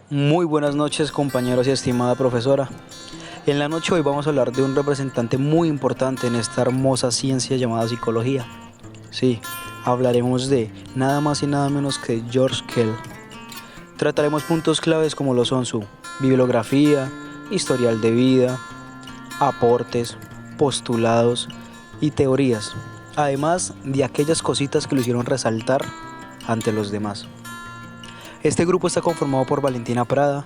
Muy buenas noches, compañeros y estimada profesora. En la noche hoy vamos a hablar de un representante muy importante en esta hermosa ciencia llamada psicología. Sí, hablaremos de nada más y nada menos que George Kell. Trataremos puntos claves como lo son su bibliografía, historial de vida, aportes, postulados y teorías, además de aquellas cositas que lo hicieron resaltar ante los demás. Este grupo está conformado por Valentina Prada,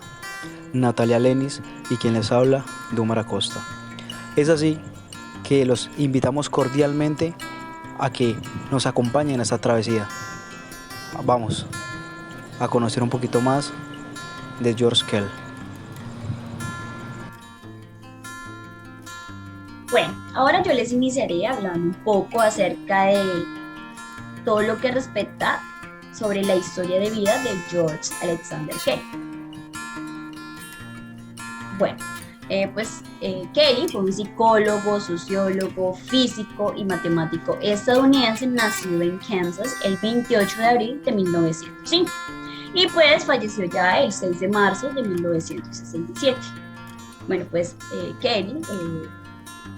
Natalia Lenis y quien les habla, Dumar Acosta. Es así que los invitamos cordialmente a que nos acompañen a esta travesía. Vamos a conocer un poquito más de George Kell. Bueno, ahora yo les iniciaré hablando un poco acerca de todo lo que respecta sobre la historia de vida de George Alexander Kelly. Bueno, Kelly fue un psicólogo, sociólogo, físico y matemático estadounidense nacido en Kansas el 28 de abril de 1905 y pues falleció ya el 6 de marzo de 1967. Bueno, Kelly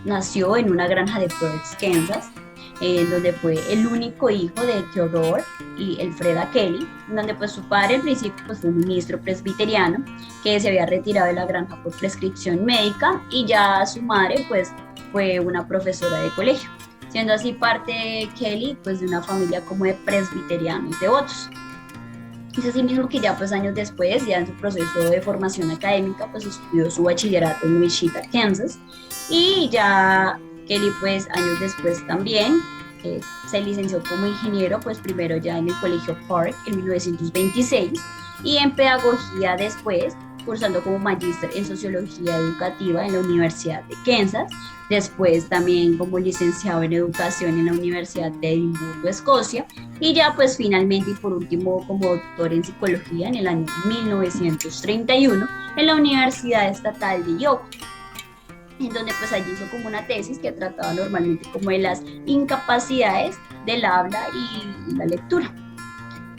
nació en una granja de Berks, Kansas, donde fue el único hijo de Theodore y Elfreda Kelly, donde pues su padre en principio pues, fue un ministro presbiteriano que se había retirado de la granja por prescripción médica y ya su madre pues fue una profesora de colegio, siendo así parte Kelly pues de una familia como de presbiterianos devotos. Es así mismo que ya pues años después, ya en su proceso de formación académica, pues estudió su bachillerato en Wichita, Kansas, y ya Kelly pues años después también se licenció como ingeniero, pues primero ya en el Colegio Park en 1926 y en pedagogía después, cursando como magíster en sociología educativa en la Universidad de Kansas, después también como licenciado en educación en la Universidad de Edimburgo, Escocia, y ya pues finalmente y por último como doctor en psicología en el año 1931 en la Universidad Estatal de Iowa, en donde pues allí hizo como una tesis que trataba normalmente como de las incapacidades del habla y la lectura.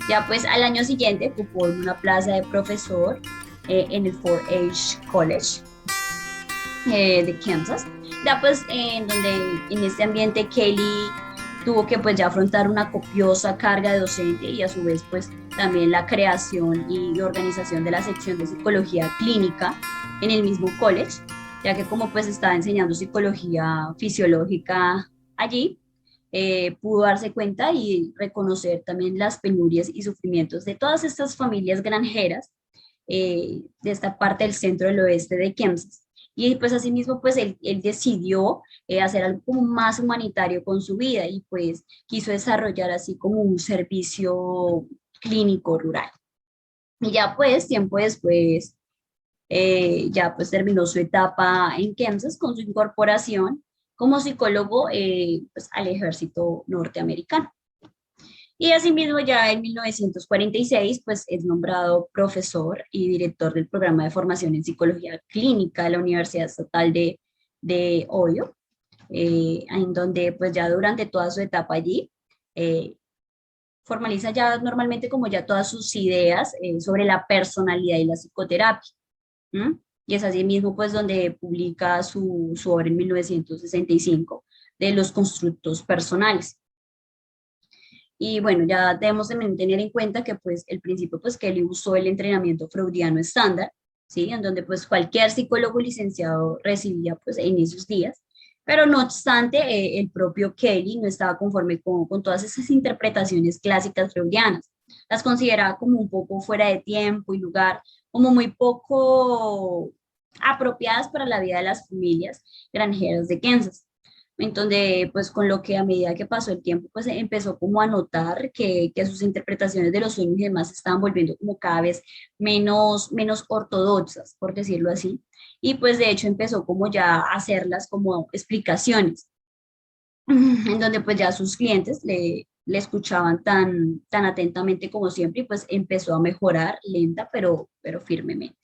Ya pues al año siguiente ocupó una plaza de profesor en el Fort H College de Kansas, ya pues en donde en este ambiente Kelly tuvo que pues ya afrontar una copiosa carga de docente y a su vez pues también la creación y organización de la sección de psicología clínica en el mismo college, ya que como pues estaba enseñando psicología fisiológica allí, pudo darse cuenta y reconocer también las penurias y sufrimientos de todas estas familias granjeras de esta parte del centro del oeste de Kansas. Y pues asimismo, pues él decidió hacer algo como más humanitario con su vida y pues quiso desarrollar así como un servicio clínico rural. Y ya pues, tiempo después, ya pues terminó su etapa en Kansas con su incorporación como psicólogo pues, al ejército norteamericano. Y asimismo ya en 1946 pues es nombrado profesor y director del programa de formación en psicología clínica de la Universidad Estatal de Ohio, en donde pues ya durante toda su etapa allí eh, formaliza ya normalmente como ya todas sus ideas sobre la personalidad y la psicoterapia. ¿M? Y es así mismo pues donde publica su obra en 1965 de los constructos personales. Y bueno, ya debemos también tener en cuenta que pues el principio pues que él usó el entrenamiento freudiano estándar, ¿sí? En donde pues cualquier psicólogo licenciado recibía pues en esos días, pero no obstante el propio Kelly no estaba conforme con todas esas interpretaciones clásicas freudianas. Las consideraba como un poco fuera de tiempo y lugar, como muy poco apropiadas para la vida de las familias granjeras de Kansas. Entonces, pues con lo que a medida que pasó el tiempo, pues empezó como a notar que sus interpretaciones de los sueños y demás se estaban volviendo como cada vez menos ortodoxas, por decirlo así. Y pues de hecho empezó como ya a hacerlas como explicaciones, en donde pues ya sus clientes le escuchaban tan atentamente como siempre y pues empezó a mejorar lenta pero firmemente.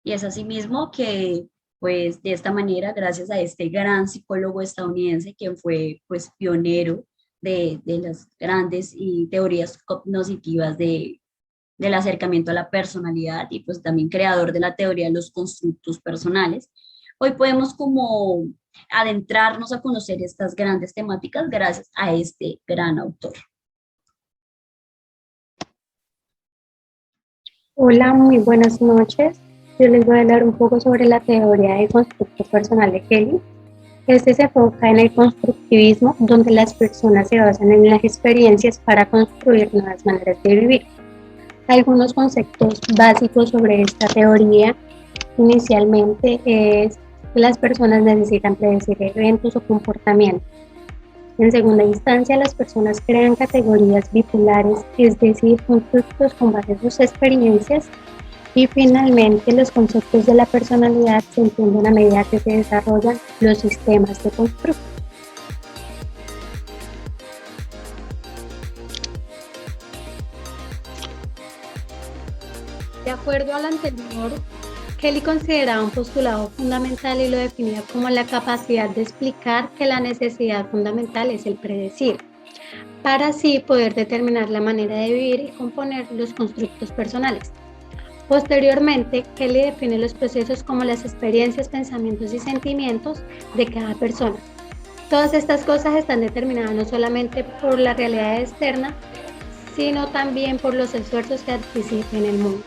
Y es así mismo que, pues, de esta manera, gracias a este gran psicólogo estadounidense, quien fue, pues, pionero de las grandes y teorías cognitivas del acercamiento a la personalidad y pues también creador de la teoría de los constructos personales. Hoy podemos como adentrarnos a conocer estas grandes temáticas gracias a este gran autor. Hola, muy buenas noches. Yo les voy a hablar un poco sobre la teoría de constructo personal de Kelly. Este se enfoca en el constructivismo, donde las personas se basan en las experiencias para construir nuevas maneras de vivir. Algunos conceptos básicos sobre esta teoría inicialmente es que las personas necesitan predecir eventos o comportamientos. En segunda instancia, las personas crean categorías bipolares, es decir, constructos con base en sus experiencias. Y finalmente, los conceptos de la personalidad se entienden a medida que se desarrollan los sistemas de constructo. De acuerdo al anterior, Kelly consideraba un postulado fundamental y lo definía como la capacidad de explicar que la necesidad fundamental es el predecir, para así poder determinar la manera de vivir y componer los constructos personales. Posteriormente, Kelly define los procesos como las experiencias, pensamientos y sentimientos de cada persona. Todas estas cosas están determinadas no solamente por la realidad externa, sino también por los esfuerzos que anticipen el mundo.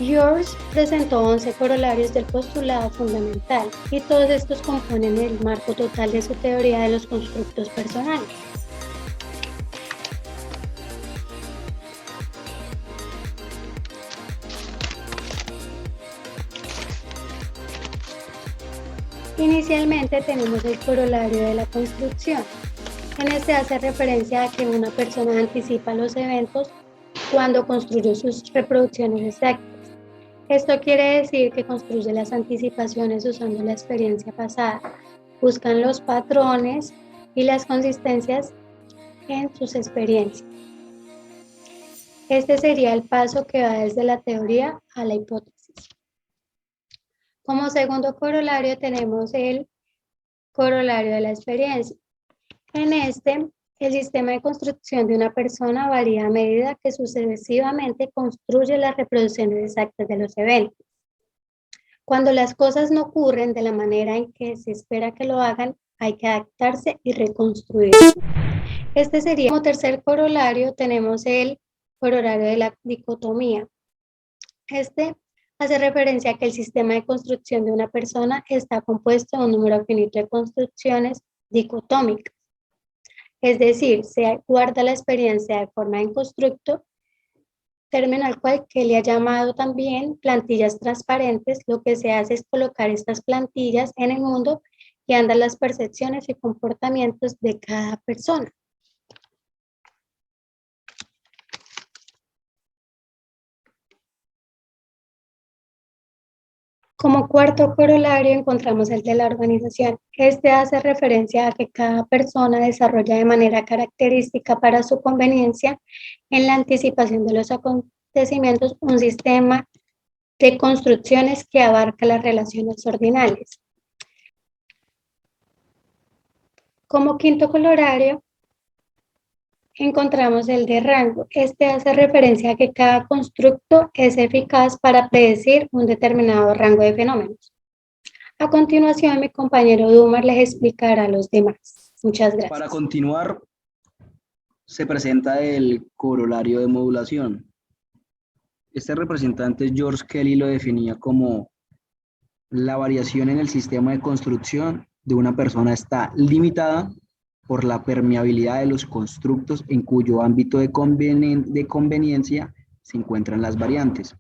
George presentó 11 corolarios del postulado fundamental y todos estos componen el marco total de su teoría de los constructos personales. Inicialmente tenemos el corolario de la construcción. En este hace referencia a que una persona anticipa los eventos cuando construye sus reproducciones exactas. Esto quiere decir que construye las anticipaciones usando la experiencia pasada, buscan los patrones y las consistencias en sus experiencias. Este sería el paso que va desde la teoría a la hipótesis. Como segundo corolario tenemos el corolario de la experiencia. En este, el sistema de construcción de una persona varía a medida que sucesivamente construye las reproducciones exactas de los eventos. Cuando las cosas no ocurren de la manera en que se espera que lo hagan, hay que adaptarse y reconstruir. Este sería como tercer corolario, tenemos el corolario de la dicotomía. Este hace referencia a que el sistema de construcción de una persona está compuesto de un número finito de construcciones dicotómicas. Es decir, se guarda la experiencia de forma en constructo, término al cual Kelly ha llamado también plantillas transparentes. Lo que se hace es colocar estas plantillas en el mundo y andan las percepciones y comportamientos de cada persona. Como cuarto corolario encontramos el de la organización. Este hace referencia a que cada persona desarrolla de manera característica para su conveniencia en la anticipación de los acontecimientos un sistema de construcciones que abarca las relaciones ordinales. Como quinto corolario encontramos el de rango. Este hace referencia a que cada constructo es eficaz para predecir un determinado rango de fenómenos. A continuación, mi compañero Dumar les explicará a los demás. Muchas gracias. Para continuar, se presenta el corolario de modulación. Este representante, George Kelly, lo definía como la variación en el sistema de construcción de una persona está limitada por la permeabilidad de los constructos en cuyo ámbito de conveniencia se encuentran las variantes.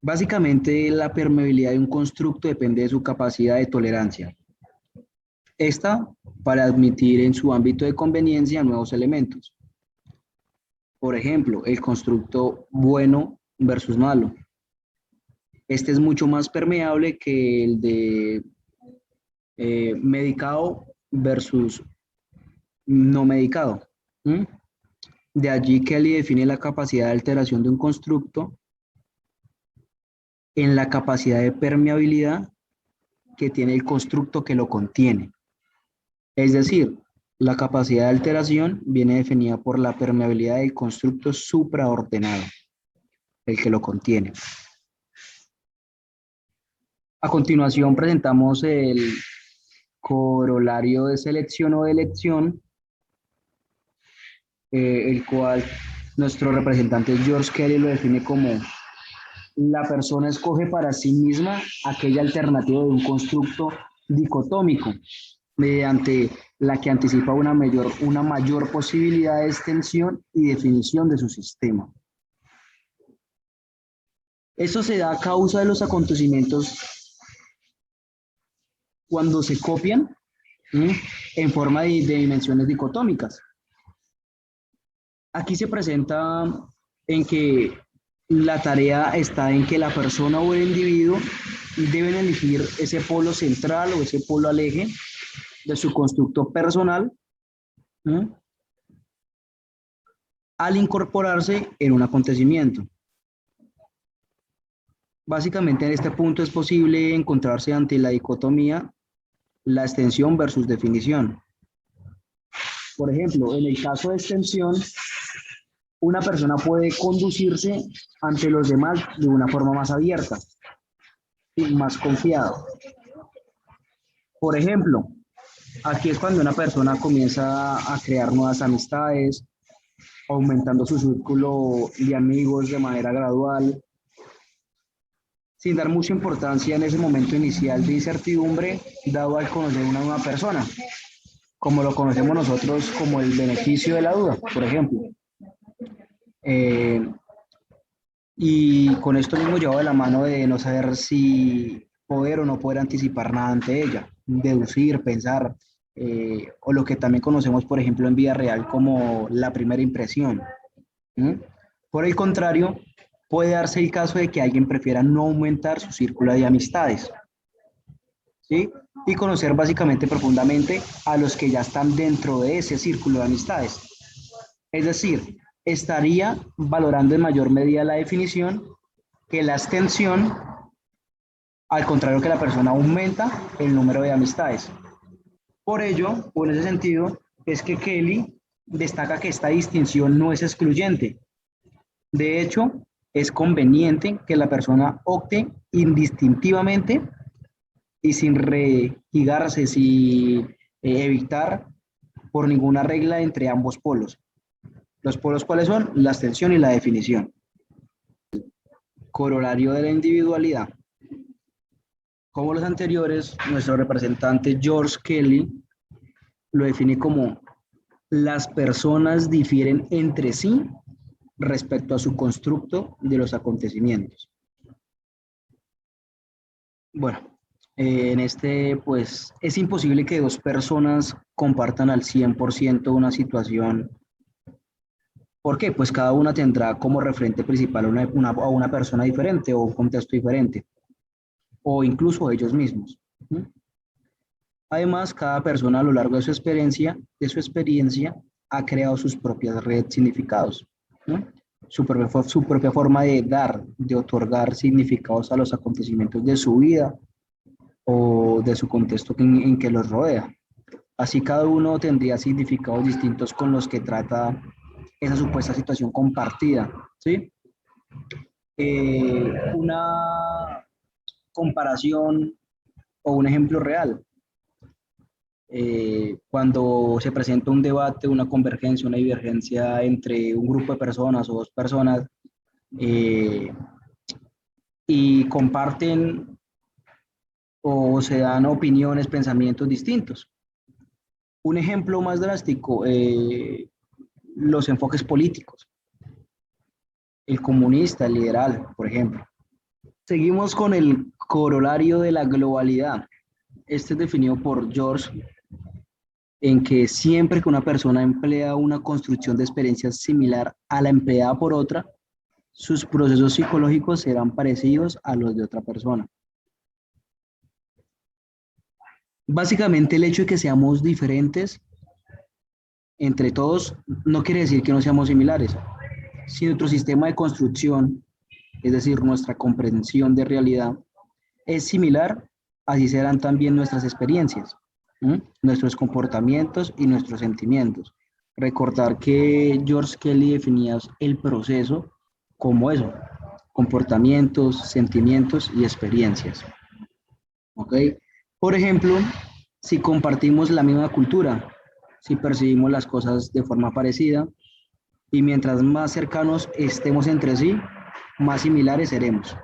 Básicamente, la permeabilidad de un constructo depende de su capacidad de tolerancia. Esta para admitir en su ámbito de conveniencia nuevos elementos. Por ejemplo, el constructo bueno versus malo. Este es mucho más permeable que el de medicado versus no medicado. De allí Kelly define la capacidad de alteración de un constructo en la capacidad de permeabilidad que tiene el constructo que lo contiene. Es decir, la capacidad de alteración viene definida por la permeabilidad del constructo supraordenado, el que lo contiene. A continuación presentamos el corolario de selección o de elección, el cual nuestro representante George Kelly lo define como: la persona escoge para sí misma aquella alternativa de un constructo dicotómico, mediante la que anticipa una mayor posibilidad de extensión y definición de su sistema. Eso se da a causa de los acontecimientos cuando se copian en forma de dimensiones dicotómicas. Aquí se presenta en que la tarea está en que la persona o el individuo deben elegir ese polo central o ese polo al eje de su constructo personal al incorporarse en un acontecimiento. Básicamente en este punto es posible encontrarse ante la dicotomía, la extensión versus definición. Por ejemplo, en el caso de extensión, una persona puede conducirse ante los demás de una forma más abierta y más confiada. Por ejemplo, aquí es cuando una persona comienza a crear nuevas amistades, aumentando su círculo de amigos de manera gradual, sin dar mucha importancia en ese momento inicial de incertidumbre, dado al conocer una nueva persona, como lo conocemos nosotros como el beneficio de la duda, por ejemplo. Y con esto mismo lleva de la mano de no saber si poder o no poder anticipar nada ante ella, deducir, pensar, o lo que también conocemos, por ejemplo, en vida real como la primera impresión. Por el contrario, puede darse el caso de que alguien prefiera no aumentar su círculo de amistades, ¿sí? Y conocer básicamente profundamente a los que ya están dentro de ese círculo de amistades. Es decir, estaría valorando en mayor medida la definición que la extensión, al contrario que la persona aumenta el número de amistades. Por ello, o en ese sentido, es que Kelly destaca que esta distinción no es excluyente. De hecho, es conveniente que la persona opte indistintivamente y sin regigarse, sin evitar por ninguna regla entre ambos polos. ¿Los polos cuáles son? La extensión y la definición. Corolario de la individualidad. Como los anteriores, nuestro representante George Kelly lo define como: las personas difieren entre sí respecto a su constructo de los acontecimientos. Bueno, en este, pues, es imposible que dos personas compartan al 100% una situación. ¿Por qué? Pues cada una tendrá como referente principal a una persona diferente o un contexto diferente, o incluso ellos mismos. Además, cada persona a lo largo de su experiencia ha creado sus propias redes de significados, su propia forma de dar, de otorgar significados a los acontecimientos de su vida o de su contexto en que los rodea. Así cada uno tendría significados distintos con los que trata esa supuesta situación compartida, ¿sí? Una comparación o un ejemplo real. Cuando se presenta un debate, una convergencia, una divergencia entre un grupo de personas o dos personas y comparten o se dan opiniones, pensamientos distintos. Un ejemplo más drástico, los enfoques políticos. El comunista, el liberal, por ejemplo. Seguimos con el corolario de la globalidad. Este es definido por George en que siempre que una persona emplea una construcción de experiencias similar a la empleada por otra, sus procesos psicológicos serán parecidos a los de otra persona. Básicamente el hecho de que seamos diferentes entre todos no quiere decir que no seamos similares. Si nuestro sistema de construcción, es decir, nuestra comprensión de realidad, es similar, así serán también nuestras experiencias, nuestros comportamientos y nuestros sentimientos. Recordar que George Kelly definía el proceso como eso, comportamientos, sentimientos y experiencias. ¿Ok? Por ejemplo, si compartimos la misma cultura, si percibimos las cosas de forma parecida, y mientras más cercanos estemos entre sí, más similares seremos.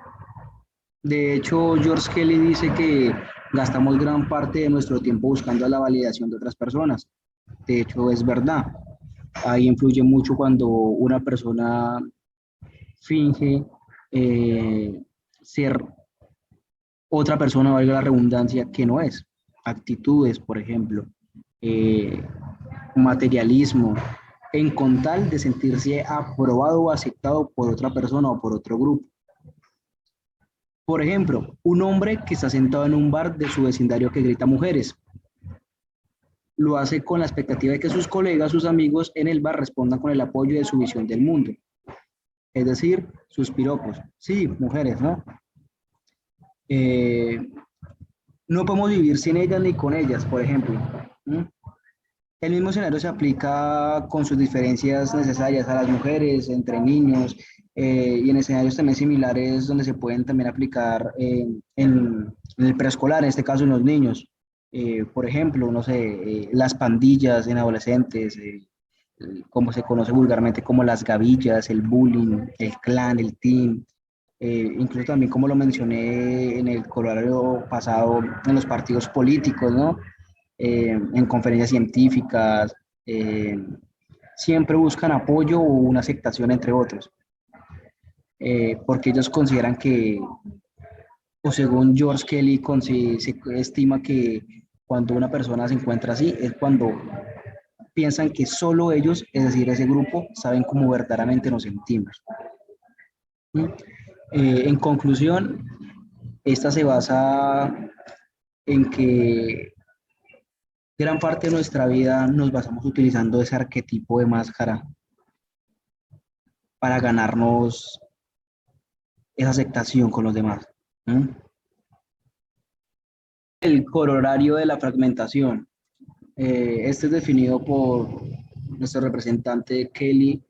De hecho, George Kelly dice que gastamos gran parte de nuestro tiempo buscando la validación de otras personas. De hecho, es verdad. Ahí influye mucho cuando una persona finge ser otra persona, valga la redundancia, que no es. Actitudes, por ejemplo, eh, materialismo, con tal de sentirse aprobado o aceptado por otra persona o por otro grupo. Por ejemplo, un hombre que está sentado en un bar de su vecindario que grita mujeres. Lo hace con la expectativa de que sus colegas, sus amigos en el bar respondan con el apoyo de su visión del mundo. Es decir, sus piropos. Sí, mujeres, ¿no? No podemos vivir sin ellas ni con ellas, por ejemplo. El mismo escenario se aplica con sus diferencias necesarias a las mujeres, entre niños, y en escenarios también similares donde se pueden también aplicar en el preescolar, en este caso en los niños. Por ejemplo, no sé, las pandillas en adolescentes, como se conoce vulgarmente como las gavillas, el bullying, el clan, el team, incluso también como lo mencioné en el colorario pasado, en los partidos políticos, ¿no? En conferencias científicas, siempre buscan apoyo o una aceptación entre otros, porque ellos consideran que, o según George Kelly, se estima que cuando una persona se encuentra así es cuando piensan que solo ellos, es decir, ese grupo, saben cómo verdaderamente nos sentimos. En conclusión, esta se basa en que gran parte de nuestra vida nos basamos utilizando ese arquetipo de máscara para ganarnos esa aceptación con los demás. El corolario de la fragmentación. Este es definido por nuestro representante Kelly.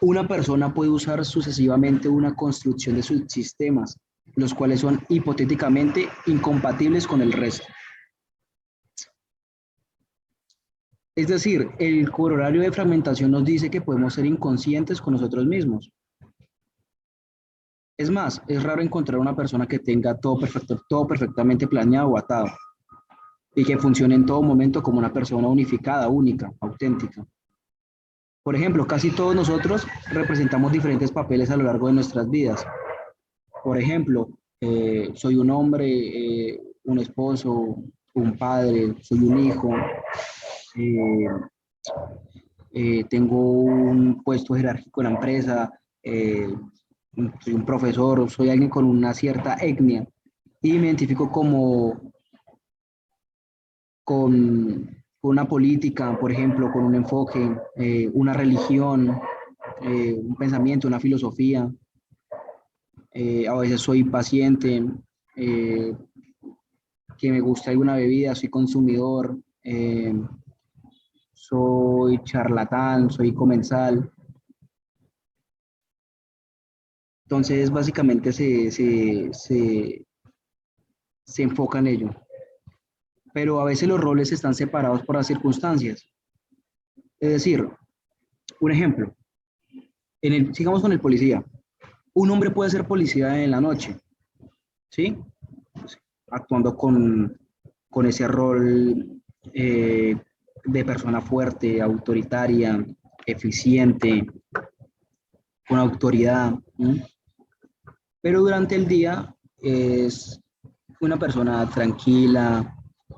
Una persona puede usar sucesivamente una construcción de sus sistemas, los cuales son hipotéticamente incompatibles con el resto. Es decir, el corolario de fragmentación nos dice que podemos ser inconscientes con nosotros mismos. Es más, es raro encontrar una persona que tenga todo perfectamente planeado o atado y que funcione en todo momento como una persona unificada, única, auténtica. Por ejemplo, casi todos nosotros representamos diferentes papeles a lo largo de nuestras vidas. Por ejemplo, soy un hombre, un esposo, un padre, soy un hijo, tengo un puesto jerárquico en la empresa, soy un profesor, soy alguien con una cierta etnia y me identifico como con una política, por ejemplo, con un enfoque, una religión, un pensamiento, una filosofía. A veces soy paciente, que me gusta alguna bebida, soy consumidor, soy charlatán, soy comensal. Entonces, básicamente se enfoca en ello. Pero a veces los roles están separados por las circunstancias. Es decir, un ejemplo, sigamos con el policía. Un hombre puede ser policía en la noche, ¿sí? Actuando con ese rol de persona fuerte, autoritaria, eficiente, con autoridad. ¿Sí? Pero durante el día es una persona tranquila,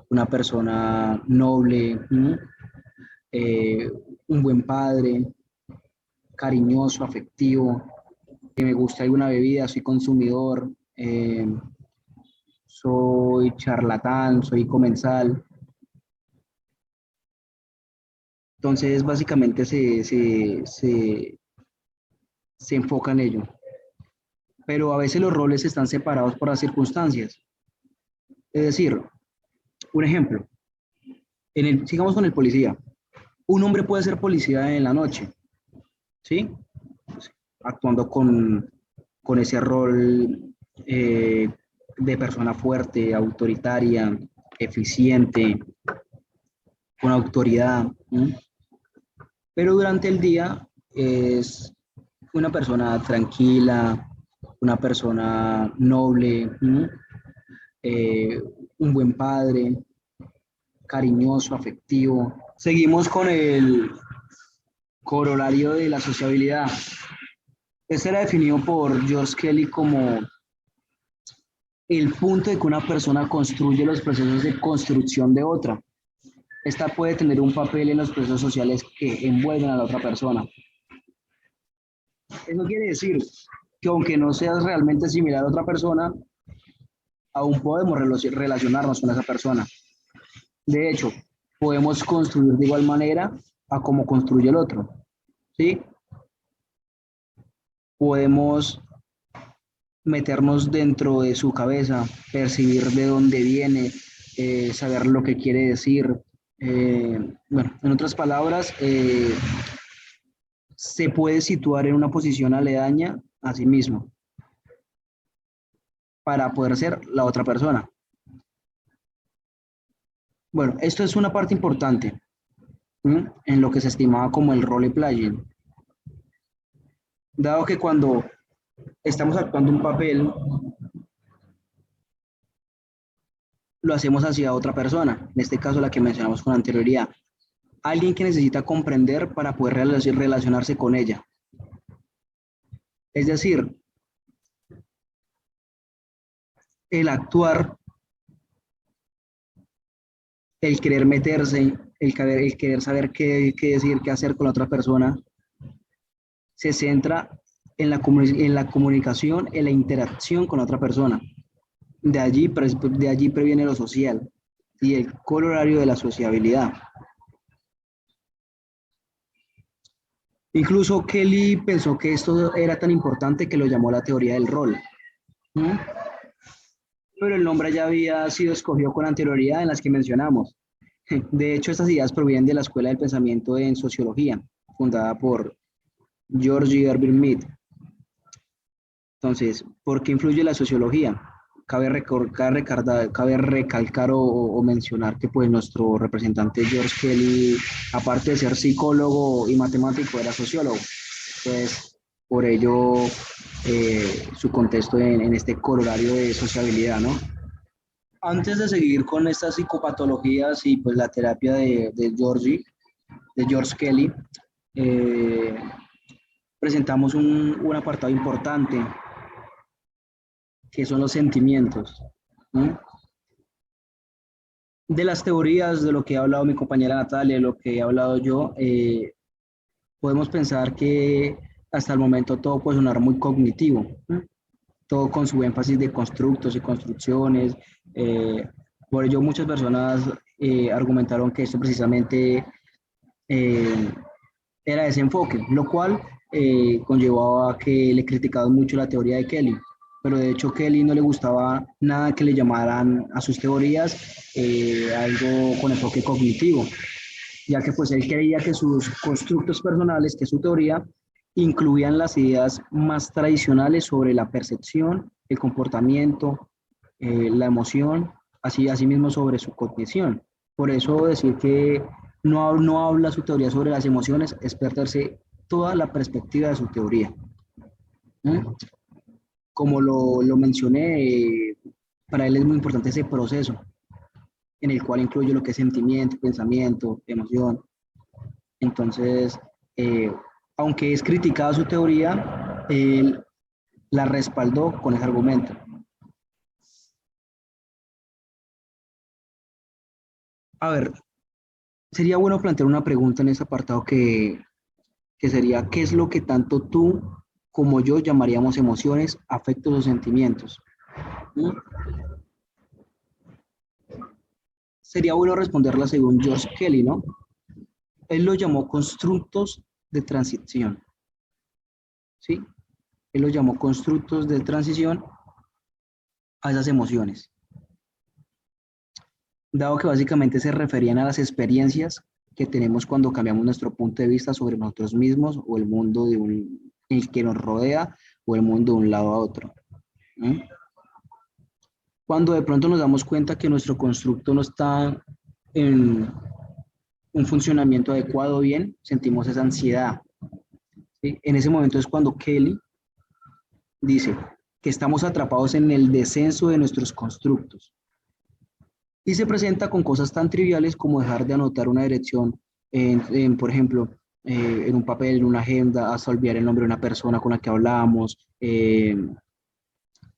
una persona noble, un buen padre, cariñoso, afectivo, que me gusta alguna bebida, soy consumidor, soy charlatán, soy comensal. Entonces, básicamente se enfoca en ello. Pero a veces los roles están separados por las circunstancias. Es decir, un ejemplo, sigamos con el policía. Un hombre puede ser policía en la noche, ¿sí? Actuando con ese rol de persona fuerte, autoritaria, eficiente, con autoridad. ¿Sí? Pero durante el día es una persona tranquila, una persona noble, ¿sí? Un buen padre, cariñoso, afectivo. Seguimos con el corolario de la sociabilidad. Este era definido por George Kelly como el punto de que una persona construye los procesos de construcción de otra. Esta puede tener un papel en los procesos sociales que envuelven a la otra persona. Eso quiere decir que aunque no seas realmente similar a otra persona, aún podemos relacionarnos con esa persona. De hecho, podemos construir de igual manera a como construye el otro. ¿Sí? Podemos meternos dentro de su cabeza, percibir de dónde viene, saber lo que quiere decir. Bueno, en otras palabras, se puede situar en una posición aledaña a sí mismo para poder ser la otra persona. Bueno, esto es una parte importante, ¿sí? En lo que se estimaba como el role playing. Dado que cuando estamos actuando un papel, lo hacemos hacia otra persona, en este caso la que mencionamos con anterioridad. Alguien que necesita comprender para poder relacionarse con ella. Es decir, el actuar, el querer meterse, el querer saber qué decir, qué hacer con la otra persona, se centra en la comunicación, en la interacción con la otra persona. De allí previene lo social y el corolario de la sociabilidad. Incluso Kelly pensó que esto era tan importante que lo llamó la teoría del rol. ¿Mm? Pero el nombre ya había sido escogido con anterioridad en las que mencionamos. De hecho, estas ideas provienen de la Escuela del Pensamiento en Sociología, fundada por George Irving Mead. Entonces, ¿por qué influye la sociología? Cabe recalcar o mencionar que pues nuestro representante George Kelly, aparte de ser psicólogo y matemático, era sociólogo. Pues por ello su contexto en este corolario de sociabilidad, ¿no? Antes de seguir con estas psicopatologías y pues la terapia de George Kelly, eh, presentamos un apartado importante que son los sentimientos. ¿No? De las teorías, de lo que ha hablado mi compañera Natalia, de lo que he hablado yo, podemos pensar que hasta el momento todo puede sonar muy cognitivo, ¿no? Todo con su énfasis de constructos y construcciones. Por ello muchas personas argumentaron que esto precisamente era ese enfoque, lo cual conllevaba a que le criticaban mucho la teoría de Kelly. Pero de hecho Kelly no le gustaba nada que le llamaran a sus teorías algo con enfoque cognitivo, ya que pues él creía que sus constructos personales, que su teoría, incluían las ideas más tradicionales sobre la percepción, el comportamiento, la emoción, asimismo sobre su cognición. Por eso decir que no habla su teoría sobre las emociones es perderse toda la perspectiva de su teoría. ¿Mm? Como lo mencioné, para él es muy importante ese proceso, en el cual incluye lo que es sentimiento, pensamiento, emoción. Entonces, aunque es criticada su teoría, él la respaldó con ese argumento. A ver, sería bueno plantear una pregunta en ese apartado que sería, ¿qué es lo que tanto tú como yo llamaríamos emociones, afectos o sentimientos? ¿Mm? Sería bueno responderla según George Kelly, ¿no? Él lo llamó constructos de transición, ¿sí? Él lo llamó constructos de transición a esas emociones. dado que básicamente se referían a las experiencias que tenemos cuando cambiamos nuestro punto de vista sobre nosotros mismos o el mundo el que nos rodea o el mundo de un lado a otro. ¿Mm? Cuando de pronto nos damos cuenta que nuestro constructo no está en un funcionamiento adecuado bien, sentimos esa ansiedad. ¿Sí? En ese momento es cuando Kelly dice que estamos atrapados en el descenso de nuestros constructos. Y se presenta con cosas tan triviales como dejar de anotar una dirección, por ejemplo, en un papel, en una agenda, hasta olvidar el nombre de una persona con la que hablábamos,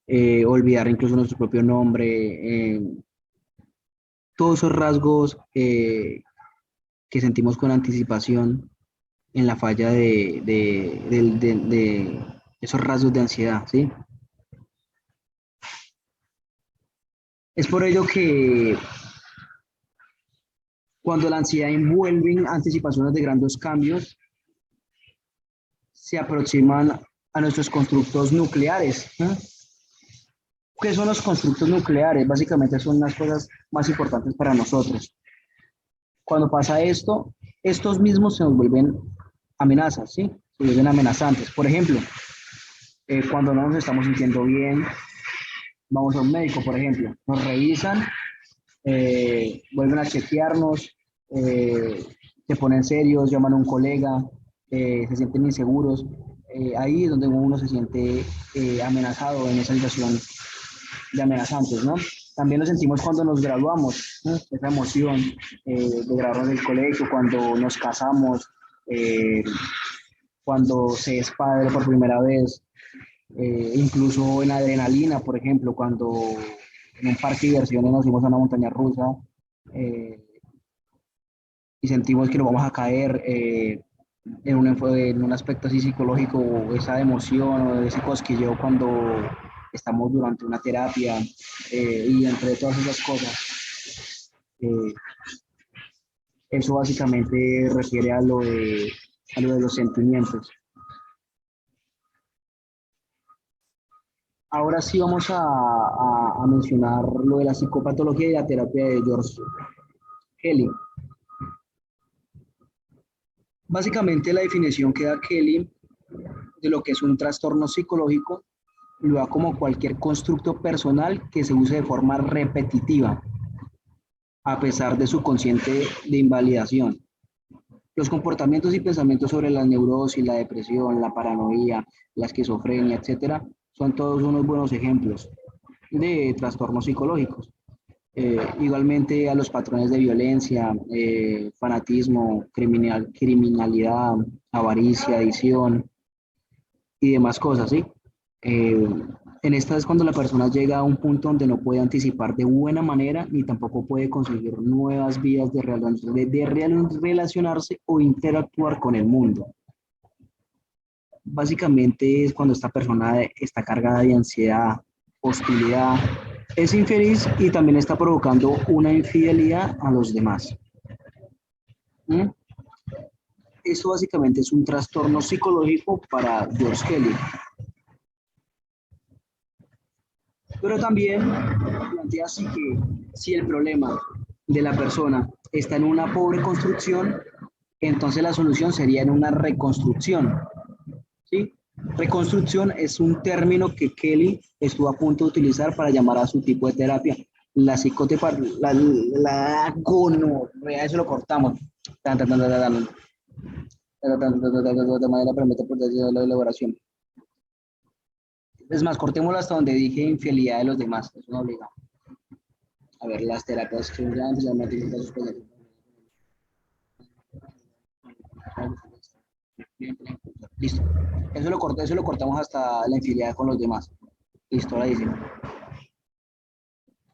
olvidar incluso nuestro propio nombre, todos esos rasgos que sentimos con anticipación en la falla de esos rasgos de ansiedad, ¿sí? Es por ello que cuando la ansiedad envuelve en anticipaciones de grandes cambios, se aproximan a nuestros constructos nucleares. ¿Eh? ¿Qué son los constructos nucleares? Básicamente son las cosas más importantes para nosotros. Cuando pasa esto, estos mismos se nos vuelven amenazas, ¿sí? Se vuelven amenazantes. Por ejemplo, cuando no nos estamos sintiendo bien, vamos a un médico, por ejemplo, nos revisan, vuelven a chequearnos, se ponen serios, llaman a un colega, se sienten inseguros. Ahí es donde uno se siente amenazado en esa situación de amenazantes, ¿no? También lo sentimos cuando nos graduamos, ¿no? Esa emoción de graduarnos del colegio, cuando nos casamos, cuando se es padre por primera vez, incluso en adrenalina, por ejemplo, cuando en un parque de diversiones nos fuimos a una montaña rusa y sentimos que nos vamos a caer en un aspecto así psicológico, esa emoción o ese cosquilleo cuando estamos durante una terapia y entre todas esas cosas. Eso básicamente refiere a lo de los sentimientos. Ahora sí vamos a mencionar lo de la psicopatología y la terapia de George Kelly. Básicamente la definición que da Kelly de lo que es un trastorno psicológico lo da como cualquier constructo personal que se use de forma repetitiva, a pesar de su consciente de invalidación. Los comportamientos y pensamientos sobre la neurosis, la depresión, la paranoia, la esquizofrenia, etcétera, son todos unos buenos ejemplos de trastornos psicológicos. Igualmente a los patrones de violencia, fanatismo, criminalidad, avaricia, adicción y demás cosas, ¿sí? En esta es cuando la persona llega a un punto donde no puede anticipar de buena manera ni tampoco puede conseguir nuevas vías de relacionarse o interactuar con el mundo. Básicamente es cuando esta persona está cargada de ansiedad, hostilidad, es infeliz y también está provocando una infidelidad a los demás. ¿Mm? Eso básicamente es un trastorno psicológico para George Kelly. Pero también plantea así que si el problema de la persona está en una pobre construcción, entonces la solución sería en una reconstrucción. ¿Sí? Reconstrucción es un término que Kelly estuvo a punto de utilizar para llamar a su tipo de terapia. La psicoterapia, la gonorrea, eso lo cortamos. De manera permite proteger la elaboración. Es más, cortémoslo hasta donde dije infidelidad de los demás. Es una obligada. A ver, las terapias que listo. Eso lo cortamos hasta la infidelidad con los demás. Listo, ahora dice.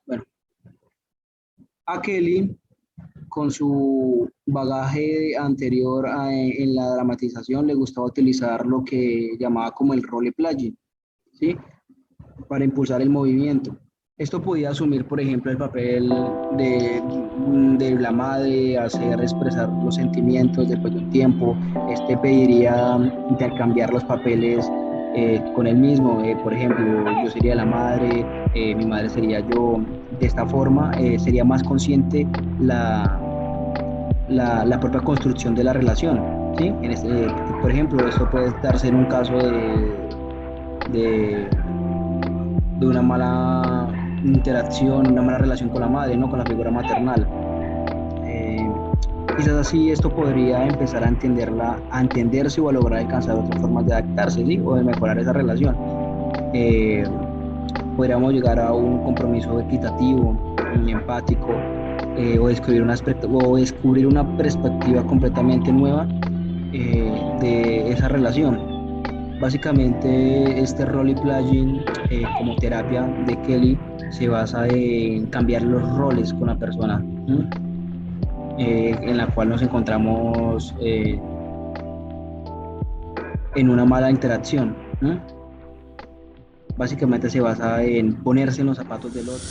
Bueno, a Kelly, con su bagaje anterior en la dramatización, le gustaba utilizar lo que llamaba como el role-playing, ¿sí? Para impulsar el movimiento. Esto podía asumir, por ejemplo, el papel de la madre, hacer expresar los sentimientos después de un tiempo. Este pediría intercambiar los papeles con él mismo. Por ejemplo, yo sería la madre, mi madre sería yo. De esta forma sería más consciente la propia construcción de la relación, ¿sí? Por ejemplo, esto puede darse en un caso de, de una mala interacción, una mala relación con la madre, ¿no? Con la figura maternal. Eh, Quizás así esto podría empezar a entenderse o a lograr alcanzar otras formas de adaptarse, ¿sí? O de mejorar esa relación. Eh, Podríamos llegar a un compromiso equitativo, empático, o descubrir una perspectiva completamente nueva de esa relación. Básicamente, este role-playing como terapia de Kelly se basa en cambiar los roles con la persona, en la cual nos encontramos en una mala interacción, ¿no? Básicamente se basa en ponerse en los zapatos del otro.